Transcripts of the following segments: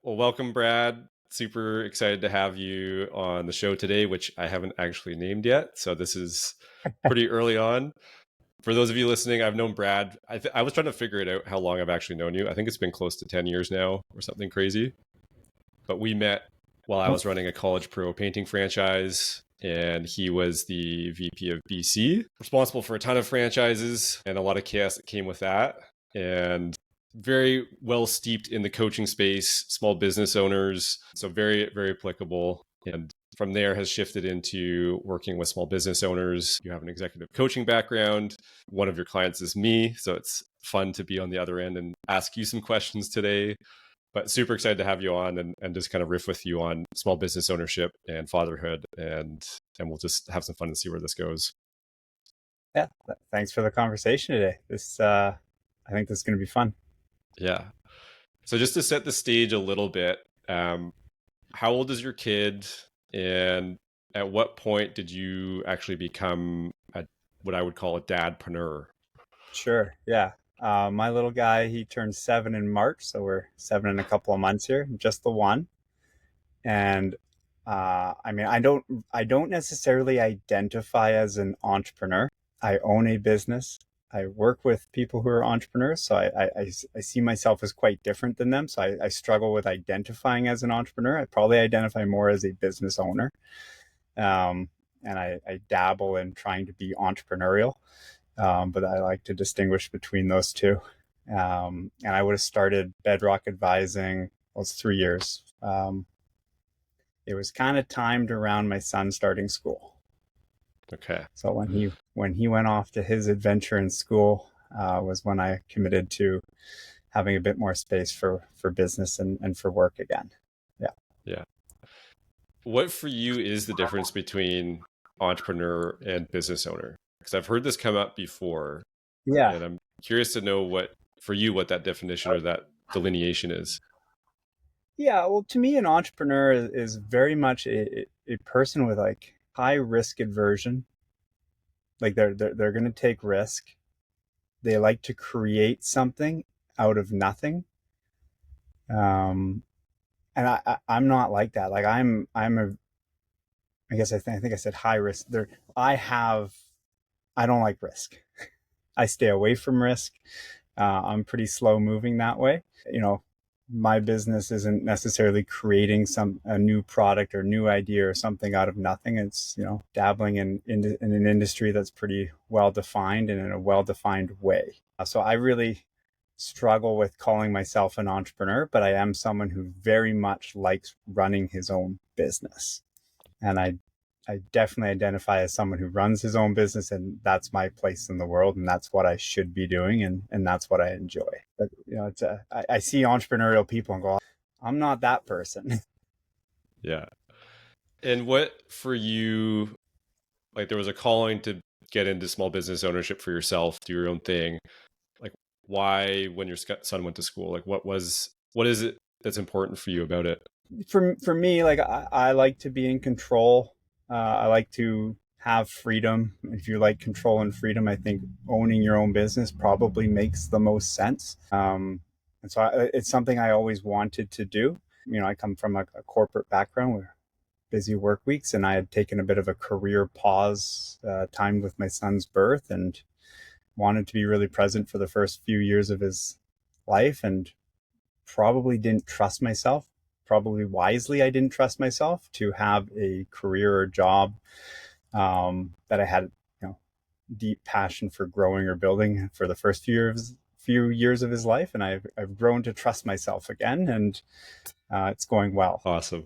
Well, welcome, Brad. Super excited to have you on the show today, which I haven't actually named yet. So this is pretty early on. For those of you listening, I've known Brad. I was trying to figure it out how long I've actually known you. I think it's been close to 10 years now or something crazy. But we met while I Oh, was running a college pro painting franchise, and he was the VP of BC, responsible for a ton of franchises and a lot of chaos that came with that. And very well steeped in the coaching space, small business owners. So very, very applicable. And from there has shifted into working with small business owners. You have an executive coaching background. One of your clients is me. So it's fun to be on the other end and ask you some questions today. But super excited to have you on and just kind of riff with you on small business ownership and fatherhood. And we'll just have some fun and see where this goes. yeah. Thanks for the conversation today. I think this is going to be fun. Yeah. So just to set the stage a little bit, how old is your kid? And at what point did you actually become what I would call a dadpreneur? Sure. Yeah. My little guy, he turned 7 in March, so we're 7 in a couple of months here, just the one. And I mean, I don't necessarily identify as an entrepreneur. I own a business. I work with people who are entrepreneurs, so I see myself as quite different than them. So I struggle with identifying as an entrepreneur. I probably identify more as a business owner. Um, and I dabble in trying to be entrepreneurial, but I like to distinguish between those two. And I would have started Bedrock Advising, well, it's 3 years. It was kind of timed around my son starting school. Okay. So when he went off to his adventure in school, was when I committed to having a bit more space for business and for work again. Yeah. Yeah. What for you is the difference between entrepreneur and business owner? Because I've heard this come up before, Yeah. and I'm curious to know what that definition or that delineation is. Yeah. Well, to me, an entrepreneur is very much a person with like high risk aversion. Like they're going to take risk. They like to create something out of nothing. Um, and I'm not like that. Like I'm a I think I said high risk. I don't like risk. I stay away from risk. I'm pretty slow moving that way. You know, my business isn't necessarily creating a new product or new idea or something out of nothing. It's, you know, dabbling in an industry that's pretty well defined and in a well defined way. So I really struggle with calling myself an entrepreneur, but I am someone who very much likes running his own business. And I definitely identify as someone who runs his own business, and that's my place in the world, and that's what I should be doing, and that's what I enjoy. But you know, I see entrepreneurial people and go, I'm not that person. Yeah. And what for you, like there was a calling to get into small business ownership for yourself, do your own thing. Like why, when your son went to school, like what is it that's important for you about it? For me, like I like to be in control. I like to have freedom. If you like control and freedom, I think owning your own business probably makes the most sense. And so it's something I always wanted to do. You know, I come from a corporate background where busy work weeks, and I had taken a bit of a career pause, timed with my son's birth, and wanted to be really present for the first few years of his life, and probably didn't trust myself. Probably wisely, I didn't trust myself to have a career or job that I had, you know, deep passion for growing or building for the first few years of his life, and I've grown to trust myself again, and it's going well. Awesome.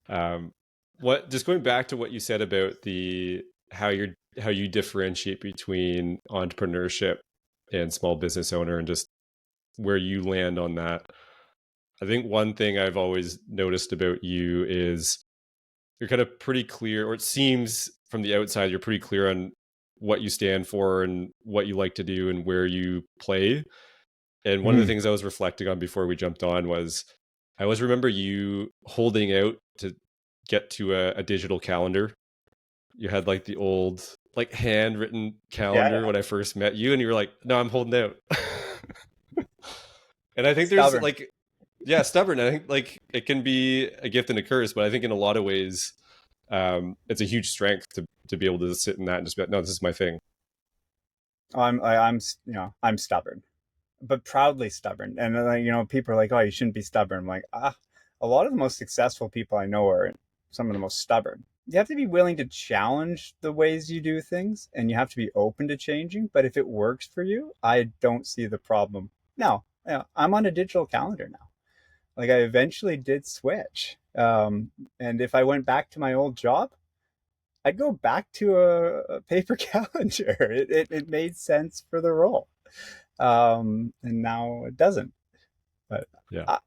Um, what just going back to what you said about the how you differentiate between entrepreneurship and small business owner and just where you land on that. I think one thing I've always noticed about you is you're kind of pretty clear, or it seems from the outside, you're pretty clear on what you stand for and what you like to do and where you play. And one of the Mm. things I was reflecting on before we jumped on was I always remember you holding out to get to a digital calendar. You had like the old, like handwritten Yeah, calendar yeah. when I first met you, and you were like, no, I'm holding out. And I think there's Stubborn. like Yeah, stubborn. I think like it can be a gift and a curse, but I think in a lot of ways, it's a huge strength to be able to sit in that and just be like, no, this is my thing. I'm I'm stubborn, but proudly stubborn. And people are like, oh, you shouldn't be stubborn. I'm like, a lot of the most successful people I know are some of the most stubborn. You have to be willing to challenge the ways you do things, and you have to be open to changing. But if it works for you, I don't see the problem. Now, I'm on a digital calendar now. Like I eventually did switch. And if I went back to my old job, I'd go back to a paper calendar. It made sense for the role. And now it doesn't. But Yeah.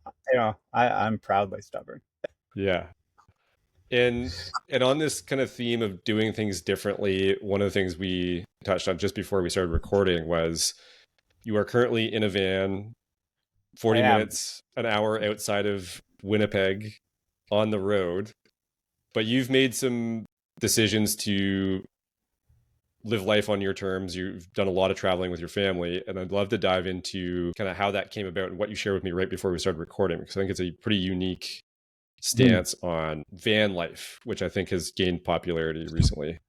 I'm proudly stubborn. Yeah. And and on this kind of theme of doing things differently, one of the things we touched on just before we started recording was you are currently in a van I 40 am. minutes, an hour outside of Winnipeg on the road, but you've made some decisions to live life on your terms. You've done a lot of traveling with your family, and I'd love to dive into kind of how that came about and what you shared with me right before we started recording, because I think it's a pretty unique Hmm. stance on van life, which I think has gained popularity recently.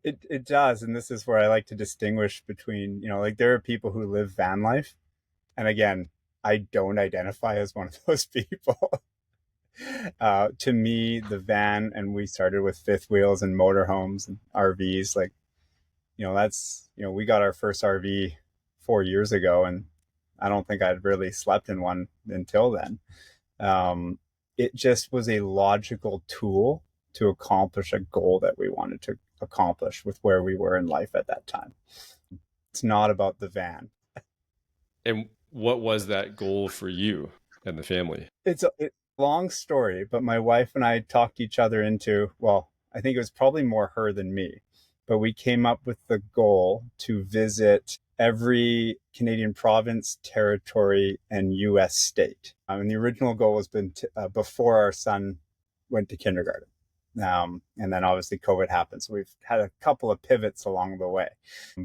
It does, and this is where I like to distinguish between like there are people who live van life, and again, I don't identify as one of those people. To me, the van, and we started with fifth wheels and motorhomes and RVs. Like that's we got our first RV 4 years ago, and I don't think I'd really slept in one until then. Um, it just was a logical tool to accomplish a goal that we wanted to accomplish with where we were in life at that time. It's not about the van. And what was that goal for you and the family? It's a long story, but my wife and I talked each other into, well, I think it was probably more her than me, but we came up with the goal to visit every Canadian province, territory, and US state. And the original goal has been before our son went to kindergarten. And then obviously COVID happened. So we've had a couple of pivots along the way,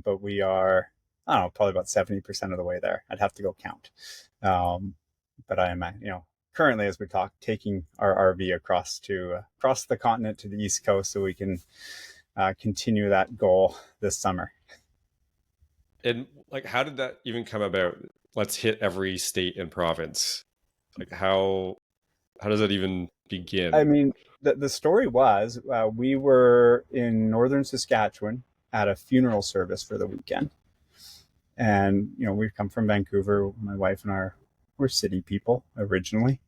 but we are, I don't know, probably about 70% of the way there. I'd have to go count. Um, but I am, currently as we talk, taking our RV across the continent to the East Coast so we can continue that goal this summer. And like, how did that even come about? Let's hit every state and province. Like, how does that even I begin? mean, the story was we were in northern Saskatchewan at a funeral service for the weekend, and we come from Vancouver. My wife and we're city people originally,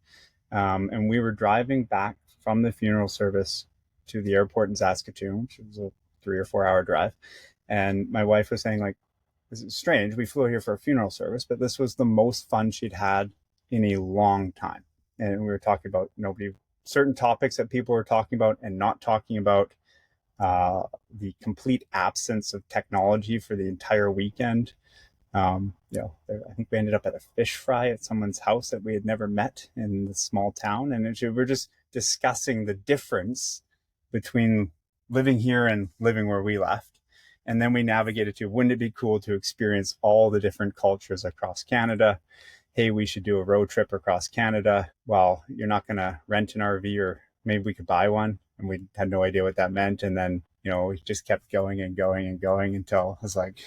and we were driving back from the funeral service to the airport in Saskatoon, which was a 3 or 4 hour drive. And my wife was saying, like, this is strange. We flew here for a funeral service, but this was the most fun she'd had in a long time. And we were talking about certain topics that people were talking about and not talking about. The complete absence of technology for the entire weekend. I think we ended up at a fish fry at someone's house that we had never met in the small town, and we're just discussing the difference between living here and living where we left. And then we navigated to, wouldn't it be cool to experience all the different cultures across Canada? Hey, we should do a road trip across Canada. Well, you're not going to rent an RV, or maybe we could buy one. And we had no idea what that meant. And then, we just kept going and going and going until I was like,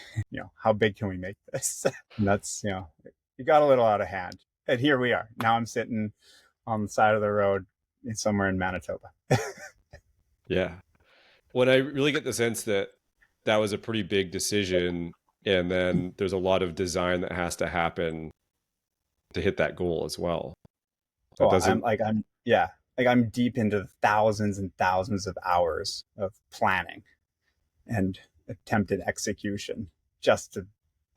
how big can we make this? And that's, it got a little out of hand. And here we are. Now I'm sitting on the side of the road somewhere in Manitoba. Yeah. When I really get the sense that that was a pretty big decision, and then there's a lot of design that has to happen to hit that goal as well. That Oh, I'm doesn't, like, yeah, like I'm deep into thousands and thousands of hours of planning and attempted execution just to,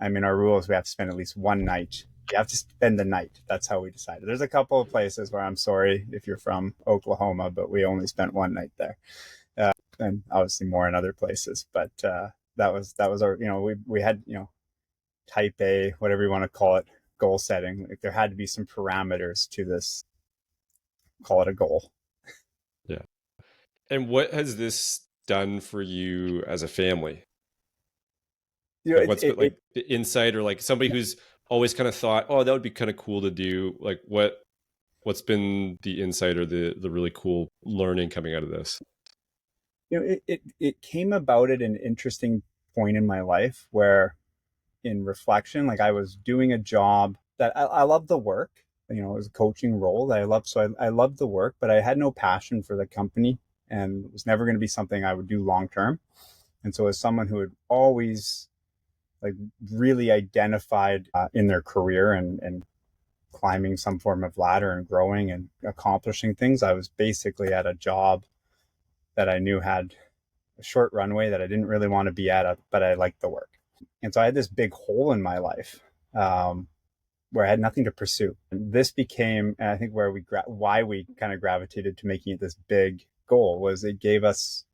I mean, our rule is we have to spend at least one night. You have to spend the night. That's how we decided. There's a couple of places where I'm sorry if you're from Oklahoma, but we only spent one night there. And obviously more in other places. But that was our, we had, type A, whatever you want to call it, goal setting. Like there had to be some parameters to this, call it a goal. yeah. And what has this done for you as a family? You know, Like, it, what's it, been it like the insight, or like somebody who's always kind of thought, oh, that would be kind of cool to do? Like what's been the insight or the really cool learning coming out of this? It came about at an interesting point in my life where, in reflection, like I was doing a job that I love the work. It was a coaching role that I loved. So I loved the work, but I had no passion for the company, and it was never going to be something I would do long term. And so as someone who had always like really identified in their career and climbing some form of ladder and growing and accomplishing things, I was basically at a job that I knew had a short runway that I didn't really want to be at, but I liked the work. And so I had this big hole in my life where I had nothing to pursue. And this became, and I think why we kind of gravitated to making it this big goal was it gave us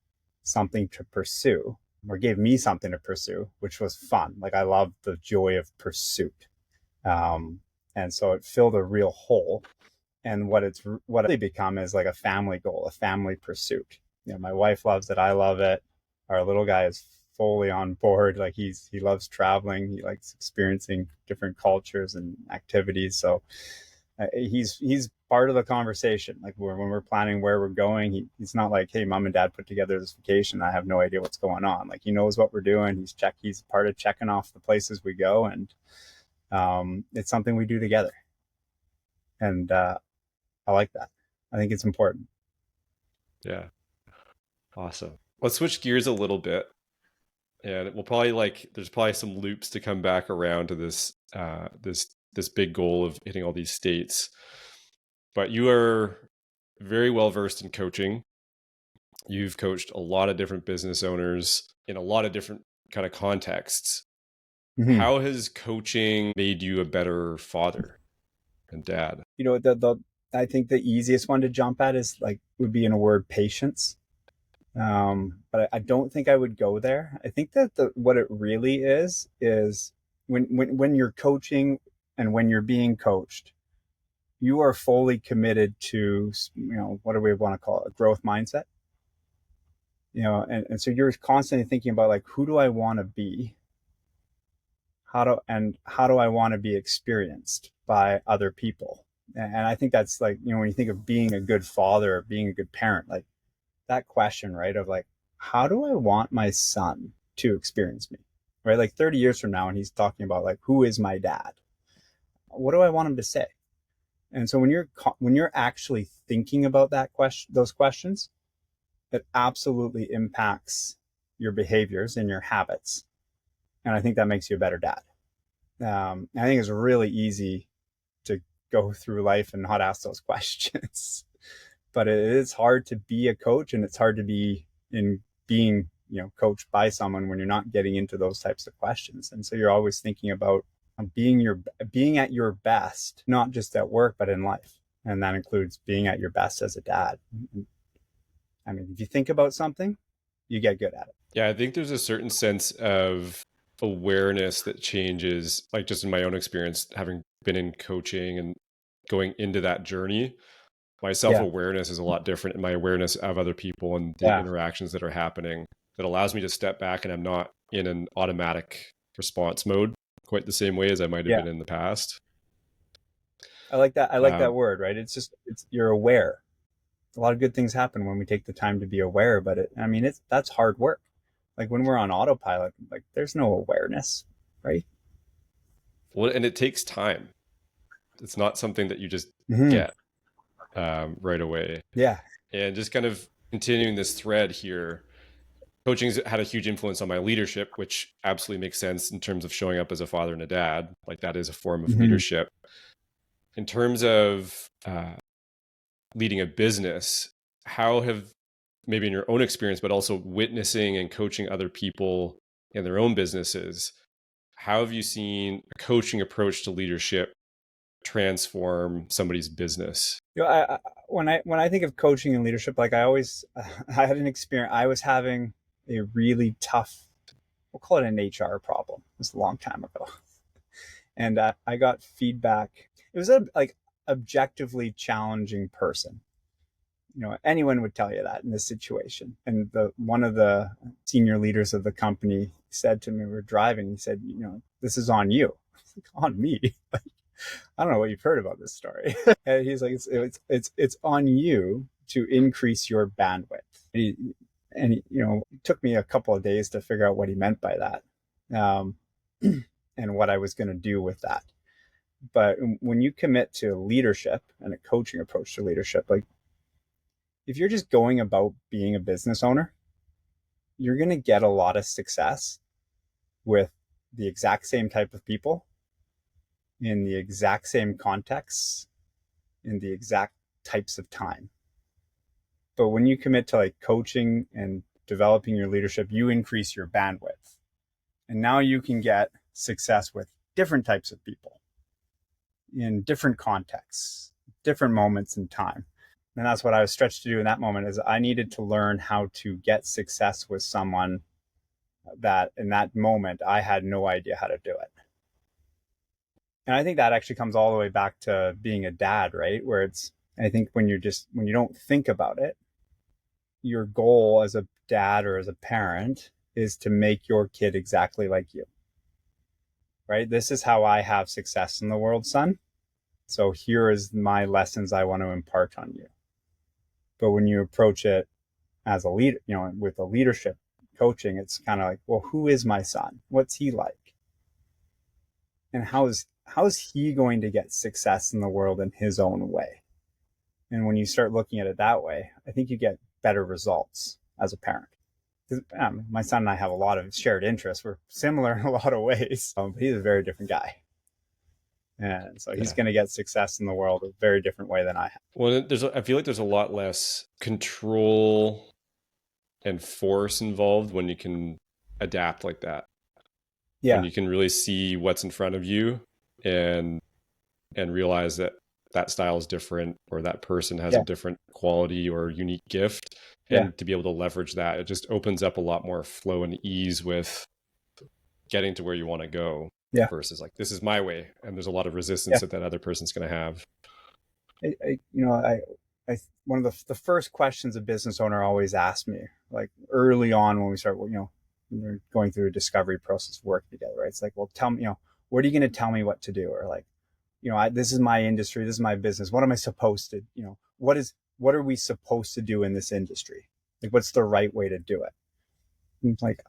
something to pursue, or gave me something to pursue, which was fun. Like I loved the joy of pursuit. And so it filled a real hole. And what it's really become is like a family goal, a family pursuit. My wife loves it. I love it. Our little guy is fully on board. Like he loves traveling. He likes experiencing different cultures and activities. So he's part of the conversation. Like when we're planning where we're going, he's not like, hey, mom and dad put together this vacation, I have no idea what's going on. Like he knows what we're doing. He's part of checking off the places we go, and it's something we do together. And I like that. I think it's important. Yeah. Awesome. Let's switch gears a little bit. And we'll probably there's probably some loops to come back around to this big goal of hitting all these states. But you are very well versed in coaching. You've coached a lot of different business owners in a lot of different kind of contexts. Mm-hmm. How has coaching made you a better father and dad? I think the easiest one to jump at would be in a word, patience. But I don't think I would go there. I think that what it really is when you're coaching and when you're being coached, you are fully committed to, what do we want to call it? A growth mindset. And so you're constantly thinking about like, who do I want to be? How do I want to be experienced by other people? And I think that's like, when you think of being a good father or being a good parent, like that question, right? Of like, how do I want my son to experience me? Right? Like 30 years from now, and he's talking about like, who is my dad? What do I want him to say? And so when you're actually thinking about those questions, it absolutely impacts your behaviors and your habits. And I think that makes you a better dad. I think it's really easy to go through life and not ask those questions. But it is hard to be a coach, and it's hard to be in being, coached by someone when you're not getting into those types of questions. And so you're always thinking about being at your best, not just at work, but in life. And that includes being at your best as a dad. I mean, if you think about something, you get good at it. Yeah, I think there's a certain sense of awareness that changes, like just in my own experience, having been in coaching and going into that journey. My self-awareness is a lot different, and my awareness of other people and the interactions that are happening that allows me to step back, and I'm not in an automatic response mode quite the same way as I might have been in the past. I like that. I like that word, right? It's you're aware. A lot of good things happen when we take the time to be aware, but that's hard work. Like when we're on autopilot, like there's no awareness, right? Well, and it takes time. It's not something that you just get right away. Yeah. And just kind of continuing this thread here, coaching's had a huge influence on my leadership, which absolutely makes sense in terms of showing up as a father and a dad. Like that is a form of leadership. In terms of leading a business, how have, maybe in your own experience, but also witnessing and coaching other people in their own businesses, how have you seen a coaching approach to leadership transform somebody's business? When I think of coaching and leadership, like I had an experience. I was having a really tough, we'll call it an HR problem. It was a long time ago, and I got feedback. It was a objectively challenging person. Anyone would tell you that in this situation. And one of the senior leaders of the company said to me, we were driving, he said, this is on you. It's like, on me. I don't know what you've heard about this story. And he's like, it's on you to increase your bandwidth. It took me a couple of days to figure out what he meant by that, um, and what I was going to do with that. But when you commit to leadership and a coaching approach to leadership, like if you're just going about being a business owner, you're going to get a lot of success with the exact same type of people in the exact same contexts in the exact types of time. But when you commit to like coaching and developing your leadership, you increase your bandwidth. And now you can get success with different types of people in different contexts, different moments in time. And that's what I was stretched to do in that moment, is I needed to learn how to get success with someone that in that moment I had no idea how to do it. And I think that actually comes all the way back to being a dad, right? Where I think when you don't think about it, your goal as a dad or as a parent is to make your kid exactly like you, right? This is how I have success in the world, son. So here is my lessons I want to impart on you. But when you approach it as a leader, with a leadership coaching, it's kind of like, well, who is my son? What's he like? And how is he going to get success in the world in his own way? And when you start looking at it that way, I think you get better results as a parent. My son and I have a lot of shared interests. We're similar in a lot of ways. But he's a very different guy. And so he's going to get success in the world a very different way than I have. Well, I feel like there's a lot less control and force involved when you can adapt like that. Yeah. When you can really see what's in front of you and realize that style is different, or that person has a different quality or unique gift, and to be able to leverage that, it just opens up a lot more flow and ease with getting to where you want to go. Versus like, this is my way, and there's a lot of resistance that other person's going to have. One of the first questions a business owner always asks me, like early on when we start, when we're going through a discovery process, work together, right? It's like, well, tell me, what are you going to tell me what to do? Or like, this is my industry, this is my business. What am I supposed to, what are we supposed to do in this industry? Like, what's the right way to do it? And it's like,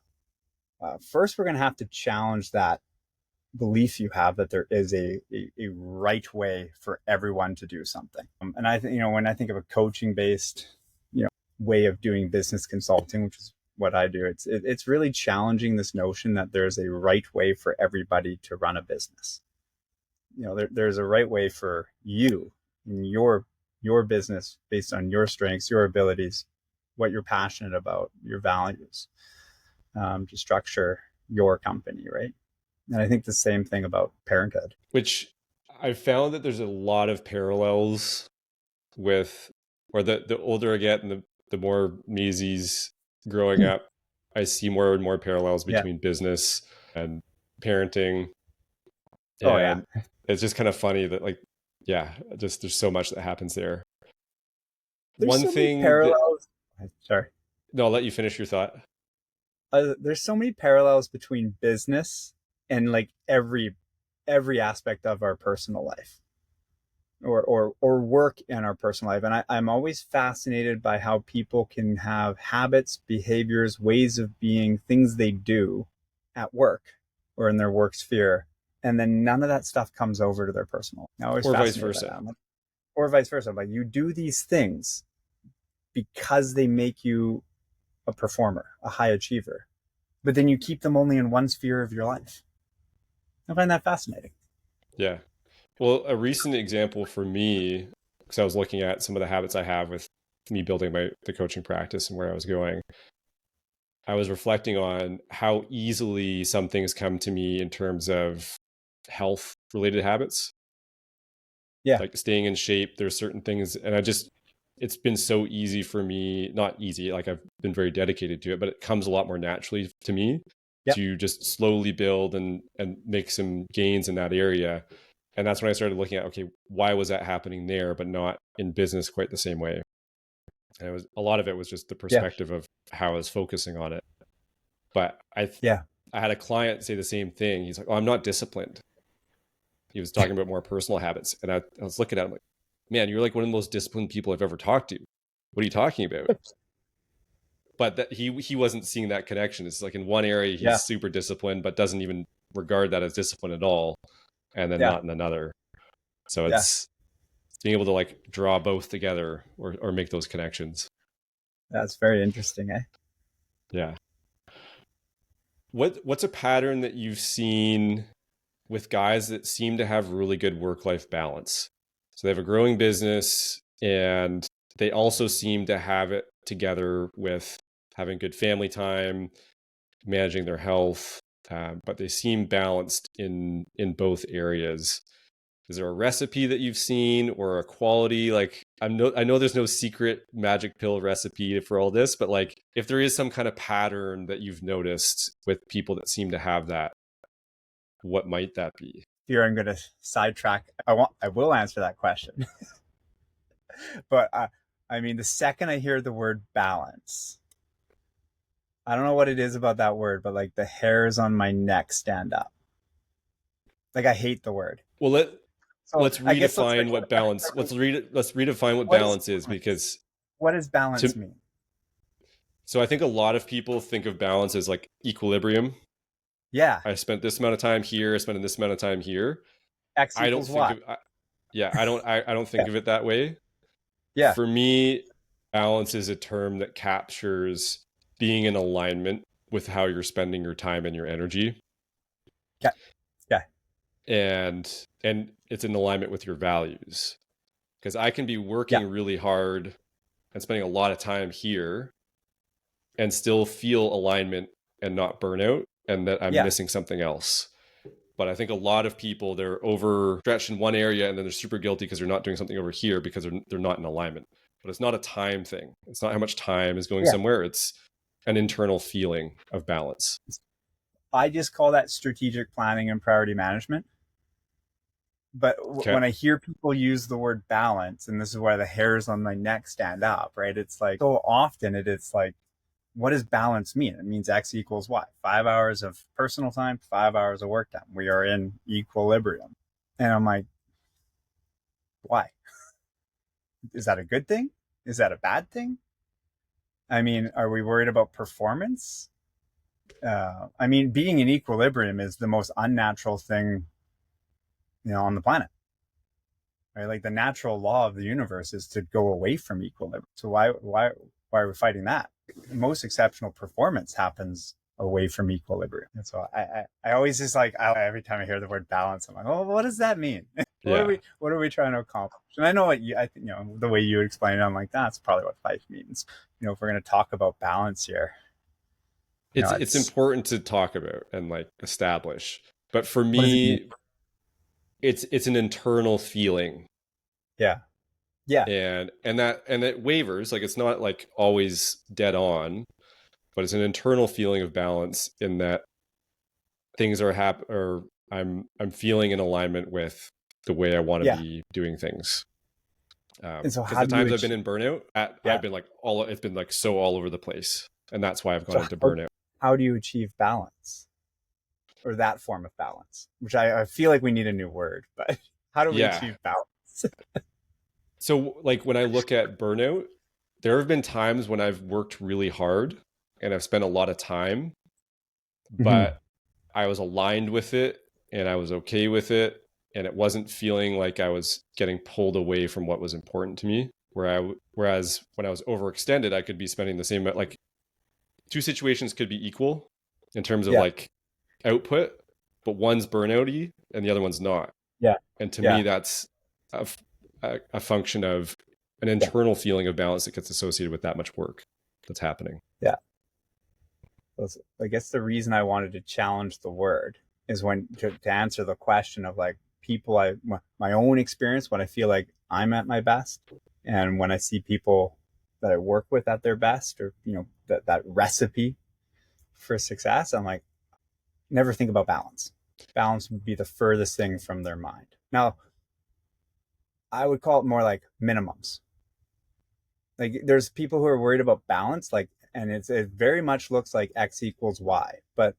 first, we're going to have to challenge that belief you have that there is a right way for everyone to do something. And I think, when I think of a coaching based, way of doing business consulting, which is what I do, it's really challenging this notion that there's a right way for everybody to run a business. There's a right way for you in your business based on your strengths, your abilities, what you're passionate about, your values, to structure your company, right? And I think the same thing about parenthood. Which I found that there's a lot of parallels with, or the older I get and the more Maisie's growing up, I see more and more parallels between business and parenting. And it's just kind of funny that just there's so much that happens there. There's one thing parallels. Sorry. No, I'll let you finish your thought. There's so many parallels between business and like every aspect of our personal life, or work in our personal life. And I'm always fascinated by how people can have habits, behaviors, ways of being, things they do at work or in their work sphere, and then none of that stuff comes over to their personal life. Or vice versa. Or vice versa. Like, you do these things because they make you a performer, a high achiever, but then you keep them only in one sphere of your life. I find that fascinating. Yeah. Well, a recent example for me, because I was looking at some of the habits I have with me building the coaching practice and where I was going, I was reflecting on how easily some things come to me in terms of health related habits. Yeah. Like staying in shape. There's certain things, and it's been so easy for me, not easy, like I've been very dedicated to it, but it comes a lot more naturally to me to just slowly build and make some gains in that area. And that's when I started looking at, okay, why was that happening there, but not in business quite the same way? And a lot of it was just the perspective of how I was focusing on it. But I had a client say the same thing. He's like, oh, I'm not disciplined. He was talking about more personal habits. And I was looking at him like, man, you're like one of the most disciplined people I've ever talked to. What are you talking about? But that he wasn't seeing that connection. It's like in one area Yeah. he's super disciplined, but doesn't even regard that as discipline at all, and then Yeah. not in another. So Yeah. it's being able to like draw both together or make those connections. That's very interesting, eh? Yeah. What's a pattern that you've seen with guys that seem to have really good work-life balance? So they have a growing business and they also seem to have it together with having good family time, managing their health, but they seem balanced in both areas. Is there a recipe that you've seen or a quality? Like I know there's no secret magic pill recipe for all this, but like if there is some kind of pattern that you've noticed with people that seem to have that, what might that be? Here I'm going to sidetrack. I will answer that question, but I mean, the second I hear the word balance, I don't know what it is about that word, but like the hairs on my neck stand up. Like I hate the word. Well, So let's I guess redefine what balance. Let's redefine what what is balance is, because what does balance to mean? so I think a lot of people think of balance as like equilibrium. Yeah, I spent this amount of time here, I spent this amount of time here. X I don't equals think Y. of yeah, I don't Yeah, think of it that way. yeah, For me, balance is a term that captures being in alignment with how you're spending your time and your energy, yeah, yeah, and it's in alignment with your values. Because I can be yeah, working really hard and spending a lot of time here and still feel alignment and not burnout, and that I'm yeah, missing something else. But I think a lot of people, they're overstretched in one area and then they're super guilty because they're not doing something over here because they're not in alignment. But it's not a time thing. It's not how much time is going yeah. somewhere. It's an internal feeling of balance. I just call that strategic planning and priority management. But Okay. when I hear people use the word balance, and this is why the hairs on my neck stand up, right? It's like so often it's like, what does balance mean? It means X equals Y. 5 hours of personal time, 5 hours of work time. We are in equilibrium. And I'm like, why? Is that a good thing? Is that a bad thing? I mean, are we worried about performance? I mean, being in equilibrium is the most unnatural thing, on the planet, right? Like the natural law of the universe is to go away from equilibrium. So why are we fighting that? Most exceptional performance happens away from equilibrium. And so I always just like, every time I hear the word balance, I'm like, oh, what does that mean? Yeah. What are we trying to accomplish? And I know I think, the way you explain it, I'm like, that's probably what Fyfe means. If we're going to talk about balance here, It's important to talk about and like establish. But for what does it mean? me, it's an internal feeling, Yeah. Yeah. and it wavers. Like it's not like always dead on, but it's an internal feeling of balance in that things are or I'm feeling in alignment with the way I want to Yeah. be doing things. And so Because how the do you times I've been achieve? in burnout, I've Yeah. been like it's been like so all over the place, and that's why I've gone So into burnout. how do you achieve balance, or that form of balance, which I feel like we need a new word, but how do we Yeah. achieve balance? So like when I look at burnout, there have been times when I've worked really hard and I've spent a lot of time, Mm-hmm. but I was aligned with it and I was okay with it. And it wasn't feeling like I was getting pulled away from what was important to me. Whereas when I was overextended, I could be spending the same, like two situations could be equal in terms of Yeah. like output, but one's burnouty and the other one's not. Yeah. And to Yeah. me, that's a function of an Yeah. internal feeling of balance that gets associated with that much work that's happening. Yeah. I guess the reason I wanted to challenge the word is when to answer the question of like my own experience when I feel like I'm at my best, and when I see people that I work with at their best, or that recipe for success, I'm like, never think about balance. Balance would be the furthest thing from their mind. Now, I would call it more like minimums. Like there's people who are worried about balance, like, and it very much looks like X equals Y, but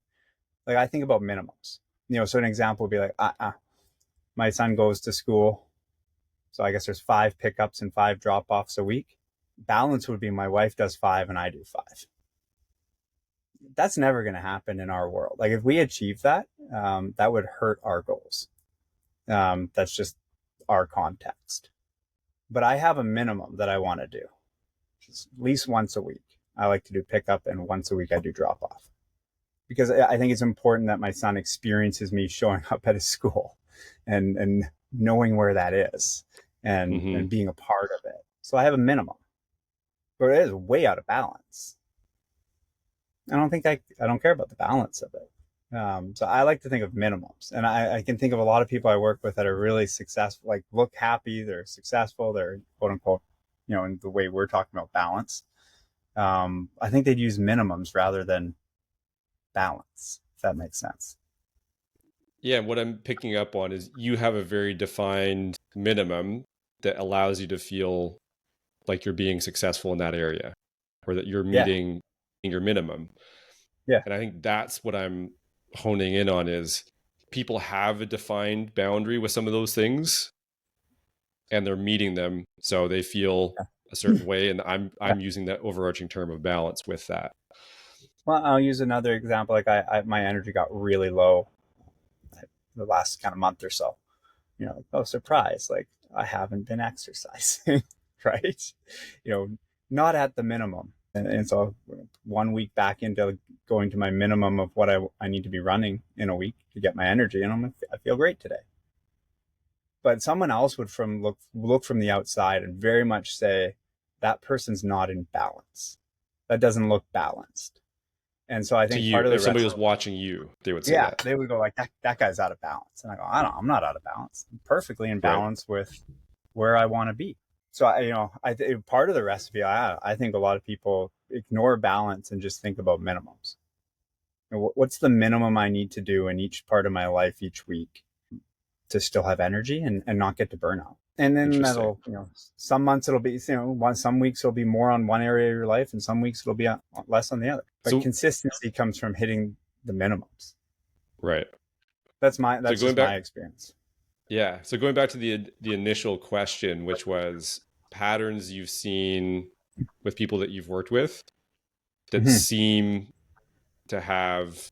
like I think about minimums. So an example would be like, my son goes to school. So I guess there's 5 pickups and 5 drop-offs a week. Balance would be my wife does 5 and I do 5. That's never going to happen in our world. Like if we achieve that, that would hurt our goals. That's just our context. But I have a minimum that I want to do. Just at least once a week. I like to do pickup, and once a week I do drop off. Because I think it's important that my son experiences me showing up at his school and knowing where that is and being a part of it. So I have a minimum. But it is way out of balance. I don't care about the balance of it. So I like to think of minimums, and I can think of a lot of people I work with that are really successful, like look happy, they're successful, they're quote unquote, in the way we're talking about balance. I think they'd use minimums rather than balance, if that makes sense. Yeah, what I'm picking up on is you have a very defined minimum that allows you to feel like you're being successful in that area, or that you're meeting your minimum. Yeah. And I think that's what I'm honing in on is people have a defined boundary with some of those things and they're meeting them. So they feel a certain way. And I'm using that overarching term of balance with that. Well, I'll use another example. Like my energy got really low the last kind of month or so. Oh, surprise. Like I haven't been exercising, right? Not at the minimum. And so 1 week back into going to my minimum of what I need to be running in a week to get my energy, and I feel great today. But someone else would look from the outside and very much say that person's not in balance. That doesn't look balanced. And so I think part of the if somebody was watching you, they would say that. They would go like that guy's out of balance. And I go, I'm not out of balance. I'm perfectly in balance with where I want to be. So part of the recipe, I think a lot of people ignore balance and just think about minimums. What's the minimum I need to do in each part of my life each week to still have energy and not get to burnout? And then that'll, some months it'll be, some weeks it'll be more on one area of your life, and some weeks it'll be less on the other. But consistency comes from hitting the minimums. Right. That's just my experience. Yeah. So going back to the initial question, which was patterns you've seen with people that you've worked with that seem to have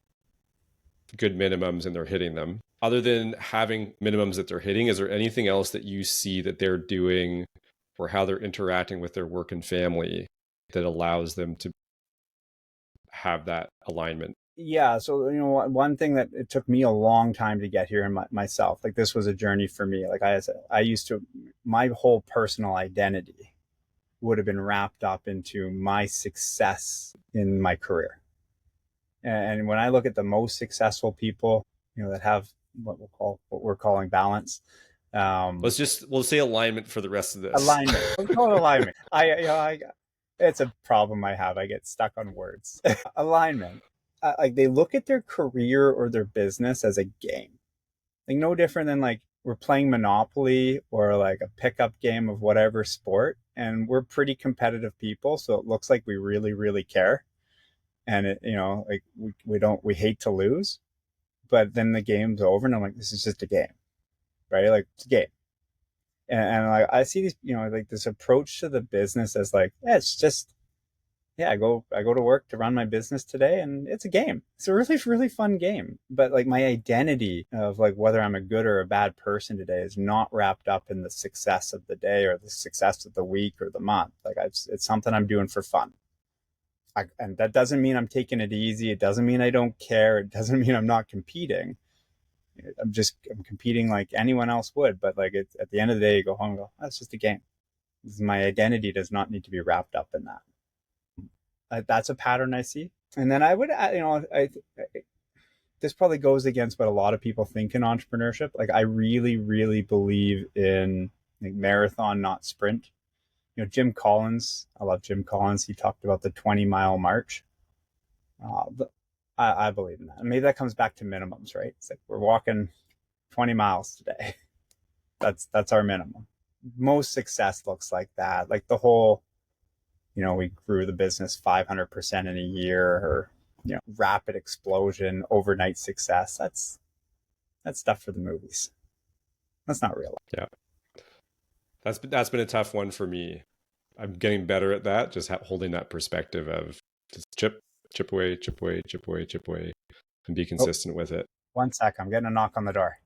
good minimums and they're hitting them. Other than having minimums that they're hitting, is there anything else that you see that they're doing or how they're interacting with their work and family that allows them to have that alignment? Yeah. So, one thing that it took me a long time to get here in myself, like this was a journey for me. Like my whole personal identity would have been wrapped up into my success in my career. And when I look at the most successful people, that have what we're calling balance. We'll say alignment for the rest of this. Alignment. We'll call it alignment. It's a problem I have. I get stuck on words. Alignment. Like they look at their career or their business as a game. Like no different than like we're playing Monopoly or like a pickup game of whatever sport, and we're pretty competitive people, so it looks like we really, really care. And like we hate to lose, but then the game's over and I'm like, this is just a game, right? Like it's a game. And like I see these, like this approach to the business as like, it's just, I go to work to run my business today, and it's a game. It's a really, really fun game. But like my identity of like whether I'm a good or a bad person today is not wrapped up in the success of the day or the success of the week or the month. Like it's something I'm doing for fun. And that doesn't mean I'm taking it easy. It doesn't mean I don't care. It doesn't mean I'm not competing. I'm competing like anyone else would. But like at the end of the day, you go home and go, that's just a game. My identity does not need to be wrapped up in that. That's a pattern I see. And then I would, this probably goes against what a lot of people think in entrepreneurship. Like I really, really believe in like marathon, not sprint. Jim Collins, I love Jim Collins. He talked about the 20-mile march. I believe in that. And maybe that comes back to minimums, right? It's like we're walking 20 miles today. That's our minimum. Most success looks like that. Like the whole, we grew the business 500% in a year, or, rapid explosion, overnight success. That's stuff for the movies. That's not real. Yeah. That's been a tough one for me. I'm getting better at that, just holding that perspective of just chip away, chip away, chip away, chip away, and be Oh, consistent with it. 1 sec. I'm getting a knock on the door.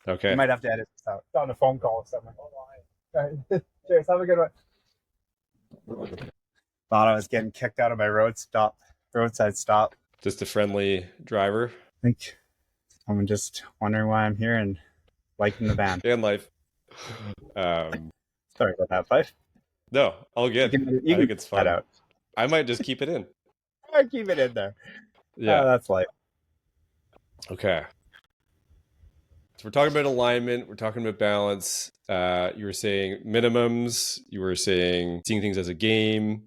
You Okay. might have to edit this out. It's on a phone call with someone. Cheers. Have a good one. Thought I was getting kicked out of my roadside stop. Just a friendly driver. I think I'm just wondering why I'm here and liking the van. And life. Sorry about that, Fyfe. No, all good. You I think it's fun. out. I might just keep it in. I keep it in there. Yeah. That's life. Okay. So we're talking about alignment. We're talking about balance. You were saying minimums. You were saying seeing things as a game.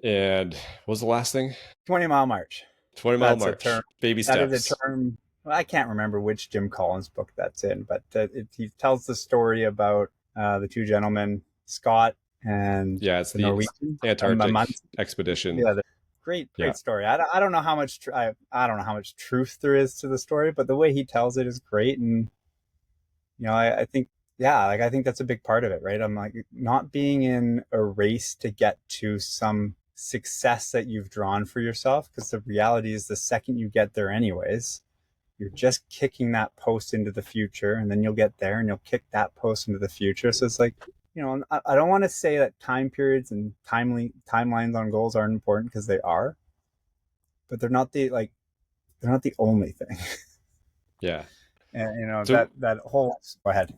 And what was the last thing? 20-mile march. 20-mile march. Baby steps. That is a term. Well, I can't remember which Jim Collins book that's in, but he tells the story about the two gentlemen, Scott and it's the Norwegian Antarctic expedition. Yeah, great story. I don't know how much I don't know how much truth there is to the story, but the way he tells it is great, and I think I think that's a big part of it, right? I'm like, not being in a race to get to some success that you've drawn for yourself, because the reality is the second you get there anyways, you're just kicking that post into the future, and then you'll get there and you'll kick that post into the future. So it's like, I don't want to say that time periods and timelines on goals aren't important, because they are, but they're not the only thing. Yeah. And that whole, go ahead.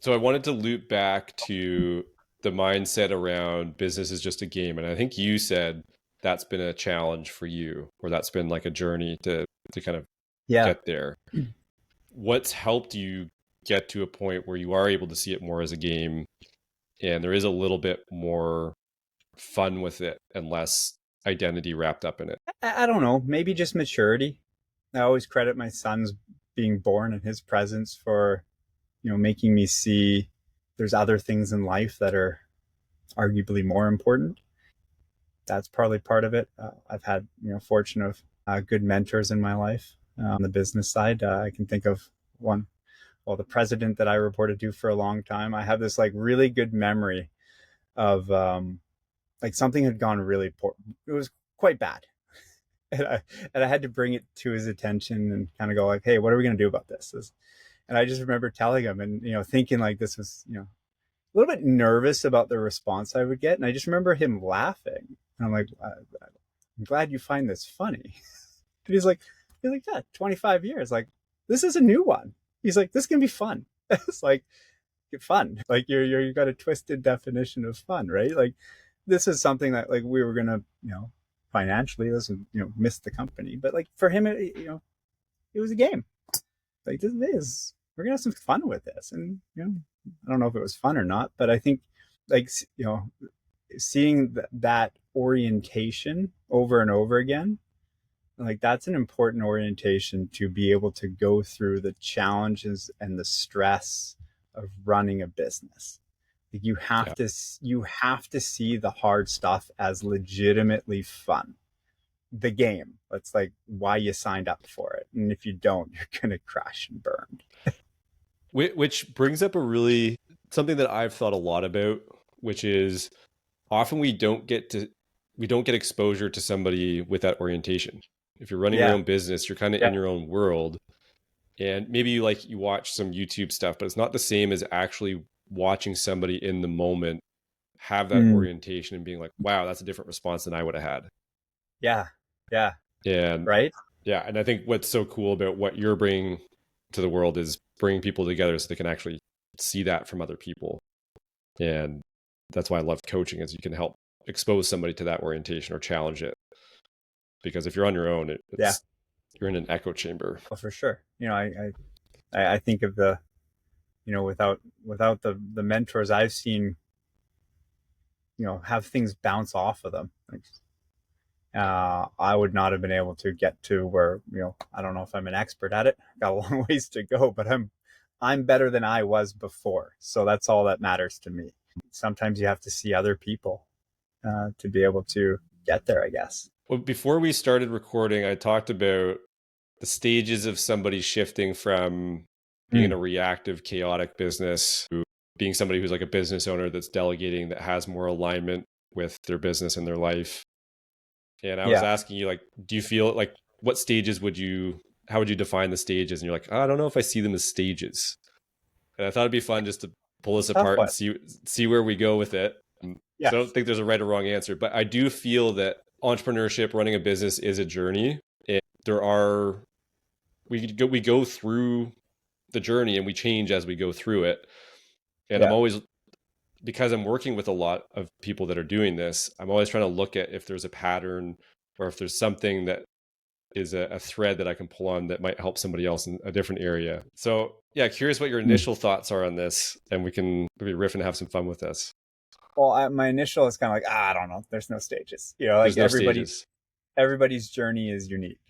So I wanted to loop back to the mindset around business is just a game. And I think you said that's been a challenge for you, or that's been like a journey to kind of get there. What's helped you get to a point where you are able to see it more as a game, and there is a little bit more fun with it and less identity wrapped up in it? I don't know, maybe just maturity. I always credit my son's being born and his presence for, making me see there's other things in life that are arguably more important. That's probably part of it. I've had, fortune of good mentors in my life. On the business side, I can think of one. Well, the president that I reported to for a long time, I have this like really good memory of like something had gone really poor. It was quite bad. And I had to bring it to his attention and kind of go like, hey, what are we going to do about this? And I just remember telling him and, thinking like this was, a little bit nervous about the response I would get. And I just remember him laughing. And I'm like, I'm glad you find this funny. And he's like, yeah, 25 years. Like, this is a new one. He's like, this can be fun. It's like, fun. Like you got a twisted definition of fun, right? Like, this is something that like we were going to, financially doesn't, miss the company. But like for him, it was a game. Like, this is, we're going to have some fun with this. And, I don't know if it was fun or not, but I think like, seeing that orientation over and over again, like that's an important orientation to be able to go through the challenges and the stress of running a business. Like you have to see the hard stuff as legitimately fun. The game. That's like why you signed up for it. And if you don't, you're going to crash and burn. Which brings up something that I've thought a lot about, which is often we don't get exposure to somebody with that orientation. If you're running your own business, you're kind of in your own world, and maybe you watch some YouTube stuff, but it's not the same as actually watching somebody in the moment have that orientation and being like, wow, that's a different response than I would have had. Yeah. And right. Yeah. And I think what's so cool about what you're bringing to the world is bringing people together so they can actually see that from other people. And that's why I love coaching, is you can help expose somebody to that orientation or challenge it. Because if you're on your own, you're in an echo chamber. Well, for sure. I think of the, without the mentors I've seen, have things bounce off of them. Like, I would not have been able to get to where, I don't know if I'm an expert at it. Got a long ways to go, but I'm better than I was before. So that's all that matters to me. Sometimes you have to see other people to be able to get there, I guess. Well, before we started recording, I talked about the stages of somebody shifting from being in a reactive, chaotic business, to being somebody who's like a business owner that's delegating, that has more alignment with their business and their life. And I was Yeah. asking you, like, do you feel like, what stages how would you define the stages? And you're like, I don't know if I see them as stages. And I thought it'd be fun just to pull this Tough apart and one. see where we go with it. Yeah. So I don't think there's a right or wrong answer, but I do feel that entrepreneurship, running a business, is a journey. And we go through the journey and we change as we go through it. And I'm Yeah. always, because I'm working with a lot of people that are doing this, I'm always trying to look at if there's a pattern or if there's something that is a thread that I can pull on that might help somebody else in a different area. So yeah, curious what your initial thoughts are on this, and we can maybe riff and have some fun with this. Well, my initial is kind of like, I don't know. There's no stages. There's Like no stages. everybody's journey is unique.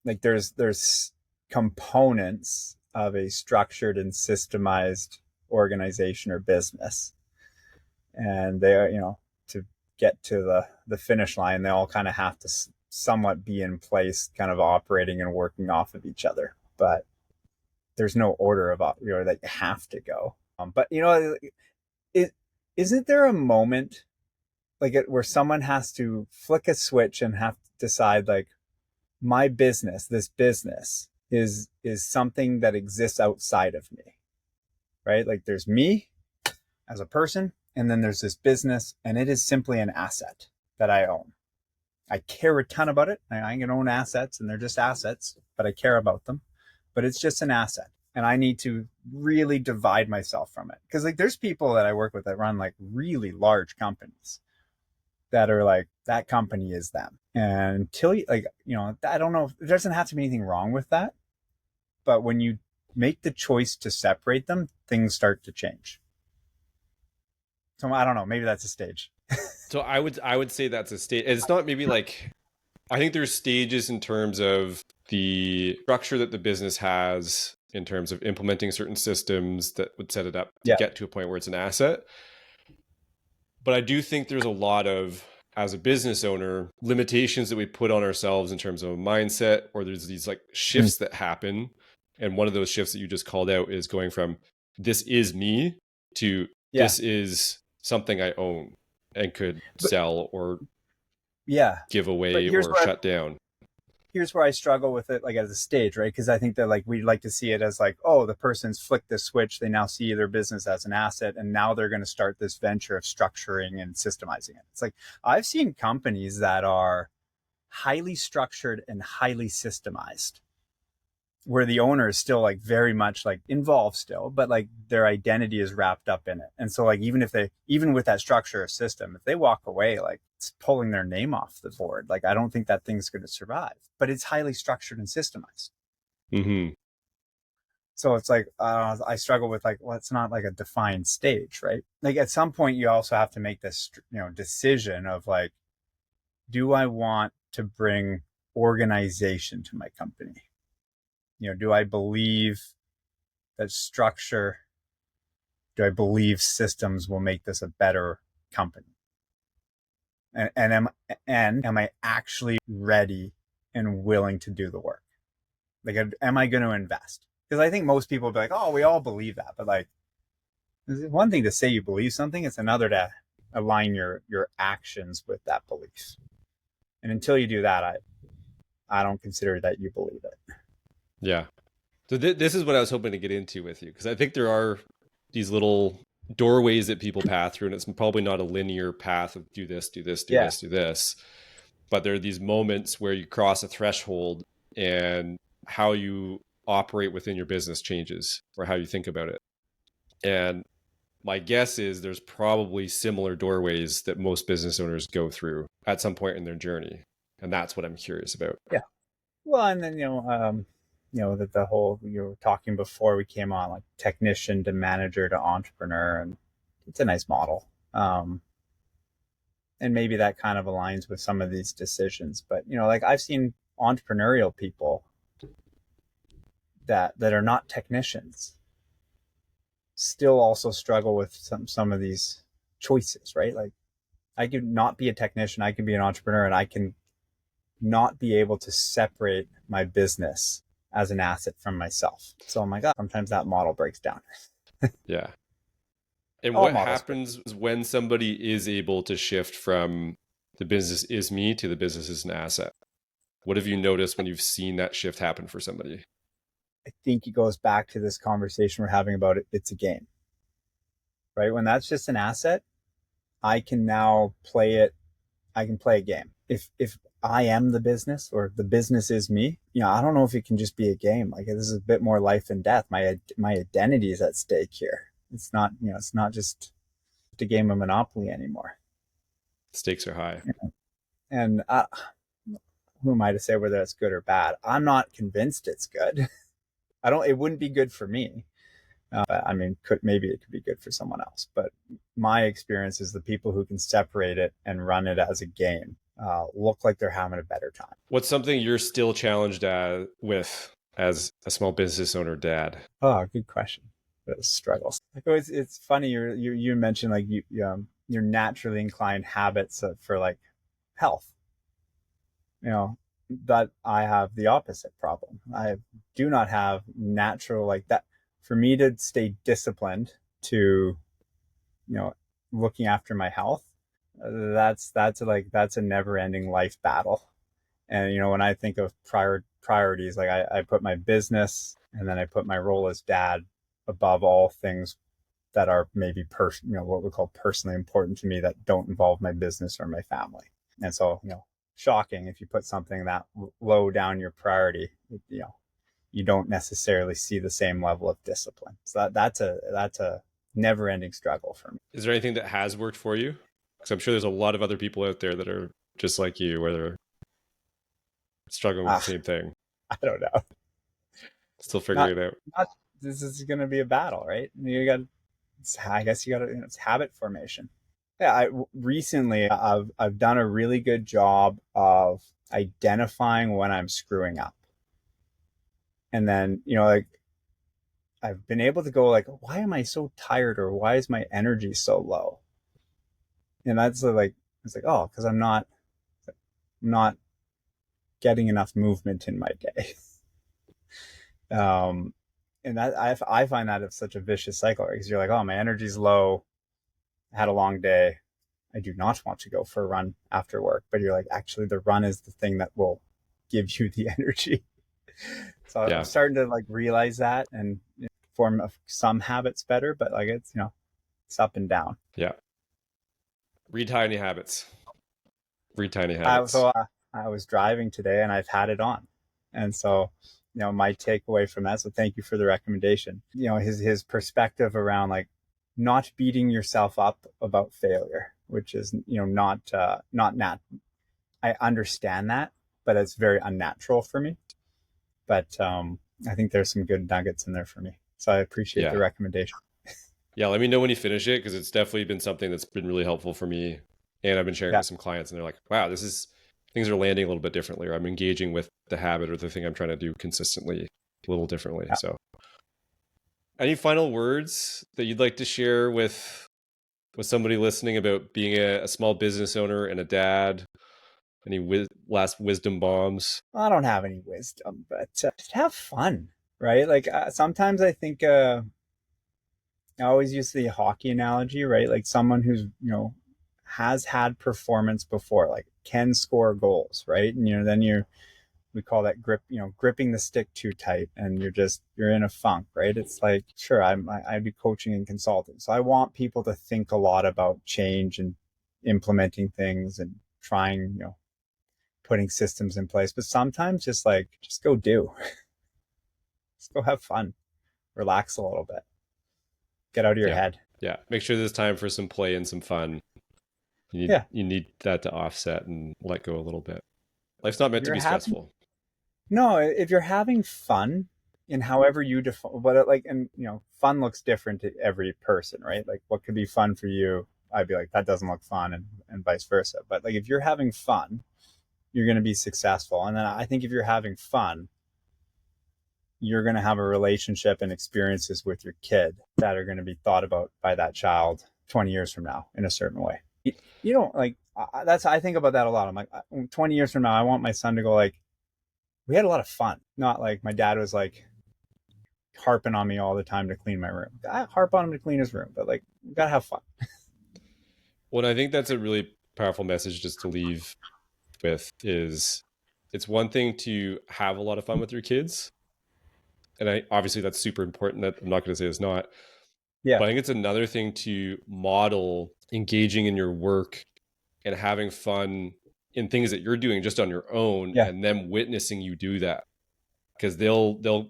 Like there's components of a structured and systemized organization or business, and they are, to get to the finish line, they all kind of have to somewhat be in place, kind of operating and working off of each other. But there's no order of that you have to go. But isn't there a moment like where someone has to flick a switch and have to decide, like, my business, this business is something that exists outside of me, right? Like there's me as a person, and then there's this business, and it is simply an asset that I own. I care a ton about it. I can own assets, and they're just assets, but I care about them. But it's just an asset, and I need to really divide myself from it. Because like there's people that I work with that run like really large companies that are like, that company is them. And until you, like, I don't know, there doesn't have to be anything wrong with that. But when you make the choice to separate them, things start to change. So I don't know, maybe that's a stage. So I would say that's a stage. It's not maybe like, I think there's stages in terms of the structure that the business has, in terms of implementing certain systems that would set it up to Yeah. get to a point where it's an asset. But I do think there's a lot of, as a business owner, limitations that we put on ourselves in terms of a mindset, or there's these like shifts that happen. And one of those shifts that you just called out is going from this is me to Yeah. this is something I own and could But sell or yeah. give But away or shut down. here's where I struggle with it, like as a stage, right? Because I think that like we'd like to see it as like, oh, the person's flicked this switch. They now see their business as an asset, and now they're going to start this venture of structuring and systemizing it. It's like I've seen companies that are highly structured and highly systemized, where the owner is still like very much like involved still, but like their identity is wrapped up in it. And so like even with that structure or system, if they walk away, like it's pulling their name off the board. Like I don't think that thing's going to survive, but it's highly structured and systemized. Mm-hmm. So it's like, I struggle with like, well, it's not like a defined stage, right? Like at some point you also have to make this, decision of like, do I want to bring organization to my company? Do I believe that structure, do I believe systems will make this a better company? And am I actually ready and willing to do the work? Like, am I going to invest? Because I think most people will be like, oh, we all believe that. But like, it's one thing to say you believe something. It's another to align your actions with that belief. And until you do that, I don't consider that you believe it. Yeah. So this is what I was hoping to get into with you, because I think there are these little doorways that people pass through, and it's probably not a linear path of do this, do this, do this, do this. But there are these moments where you cross a threshold and how you operate within your business changes, or how you think about it. And my guess is there's probably similar doorways that most business owners go through at some point in their journey. And that's what I'm curious about. Yeah. Well, and then, that the whole, you were talking before we came on, like technician to manager to entrepreneur, and it's a nice model. And maybe that kind of aligns with some of these decisions. But, like I've seen entrepreneurial people that are not technicians still also struggle with some of these choices, right? Like I could not be a technician, I can be an entrepreneur, and I can not be able to separate my business as an asset from myself. So I'm like, oh, sometimes that model breaks down. Yeah. And All what models break. happens when somebody is able to shift from the business is me to the business is an asset? What have you noticed when you've seen that shift happen for somebody? I think it goes back to this conversation we're having about it. It's a game, right? When that's just an asset, I can now play it. I can play a game. If I am the business or the business is me, I don't know if it can just be a game. Like, this is a bit more life and death. My identity is at stake here. It's not, it's not just a game of Monopoly anymore. Stakes are high. And who am I to say whether that's good or bad? I'm not convinced it's good. I don't. It wouldn't be good for me. I mean, maybe it could be good for someone else. But my experience is the people who can separate it and run it as a game look like they're having a better time. What's something you're still challenged with as a small business owner dad? Oh, good question. Those struggles. Like, it's funny. You mentioned like your naturally inclined habits for like health. That I have the opposite problem. I do not have natural like that. For me to stay disciplined to, looking after my health, that's a never ending life battle. And, when I think of priorities, like I put my business and then I put my role as dad above all things that are maybe what we call personally important to me that don't involve my business or my family. And so, shocking if you put something that low down your priority, you don't necessarily see the same level of discipline. So that's a never ending struggle for me. Is there anything that has worked for you? Because I'm sure there's a lot of other people out there that are just like you, where they're struggling with the same thing. I don't know. Still figuring it out. This is going to be a battle, right? I guess you got to, it's habit formation. Yeah, recently I've done a really good job of identifying when I'm screwing up. And then, like I've been able to go like, why am I so tired or why is my energy so low? And that's like, it's like, oh, because I'm not getting enough movement in my day. And that I find that it's such a vicious cycle, right? Because you're like, oh, my energy's low. I had a long day. I do not want to go for a run after work. But you're like, actually, the run is the thing that will give you the energy. So I'm starting to like realize that and form some habits better. But like it's up and down. Yeah. Read tiny habits. Read tiny habits. So I was driving today and I've had it on, and so my takeaway from that. So thank you for the recommendation. His perspective around like not beating yourself up about failure, which is not I understand that, but it's very unnatural for me. But I think there's some good nuggets in there for me. So I appreciate the recommendation. Yeah, let me know when you finish it, because it's definitely been something that's been really helpful for me. And I've been sharing with some clients and they're like, wow, things are landing a little bit differently, or I'm engaging with the habit or the thing I'm trying to do consistently a little differently. Yeah. So any final words that you'd like to share with somebody listening about being a small business owner and a dad? Any last wisdom bombs? I don't have any wisdom, but just have fun, right? Like sometimes I think I always use the hockey analogy, right? Like someone who's, has had performance before, like can score goals, right? And, then we call that gripping the stick too tight and you're in a funk, right? It's like, sure, I'd be coaching and consulting. So I want people to think a lot about change and implementing things and trying, putting systems in place. But sometimes just go do. Just go have fun. Relax a little bit. Get out of your head. Yeah. Make sure there's time for some play and some fun. You need that to offset and let go a little bit. Life's not meant to be stressful. No, if you're having fun in however you define fun looks different to every person, right? Like what could be fun for you, I'd be like, that doesn't look fun, and vice versa. But like if you're having fun, you're going to be successful. And then I think if you're having fun, you're going to have a relationship and experiences with your kid that are going to be thought about by that child 20 years from now in a certain way. I think about that a lot. I'm like, 20 years from now, I want my son to go like, we had a lot of fun. Not like my dad was like harping on me all the time to clean my room. I harp on him to clean his room, but like we gotta have fun. Well, I think that's a really powerful message just to leave with is it's one thing to have a lot of fun with your kids. And obviously that's super important. That I'm not going to say it's not, Yeah, but I think it's another thing to model engaging in your work and having fun in things that you're doing just on your own yeah, and them witnessing you do that because they'll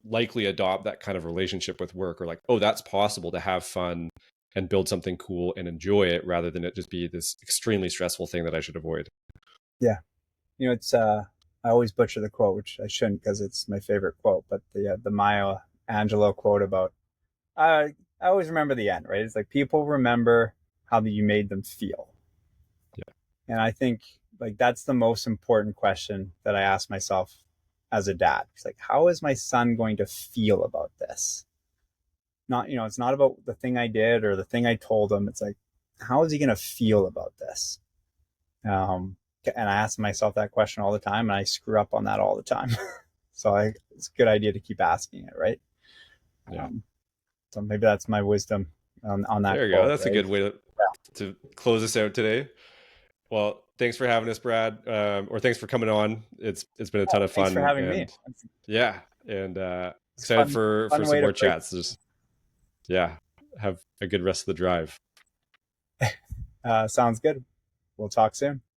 likely adopt that kind of relationship with work or like, oh, that's possible to have fun and build something cool and enjoy it rather than it just be this extremely stressful thing that I should avoid. yeah. It's I always butcher the quote, which I shouldn't because it's my favorite quote. But the Maya Angelou quote about I always remember the end, right? It's like people remember how you made them feel, Yeah. and I think like that's the most important question that I ask myself as a dad. It's like, how is my son going to feel about this? Not, it's not about the thing I did or the thing I told him. It's like, how is he going to feel about this? Um, and I ask myself that question all the time, and I screw up on that all the time. So it's a good idea to keep asking it, right? Yeah. Um, so maybe that's my wisdom on that There you go. quote, That's a right? good way to close us out today. Well, thanks for having us, Brad, or thanks for coming on. It's been a ton Oh, of thanks for fun, having me. and yeah, and It's excited for fun way some to more break. chats. Just yeah, have a good rest of the drive. Sounds good. We'll talk soon.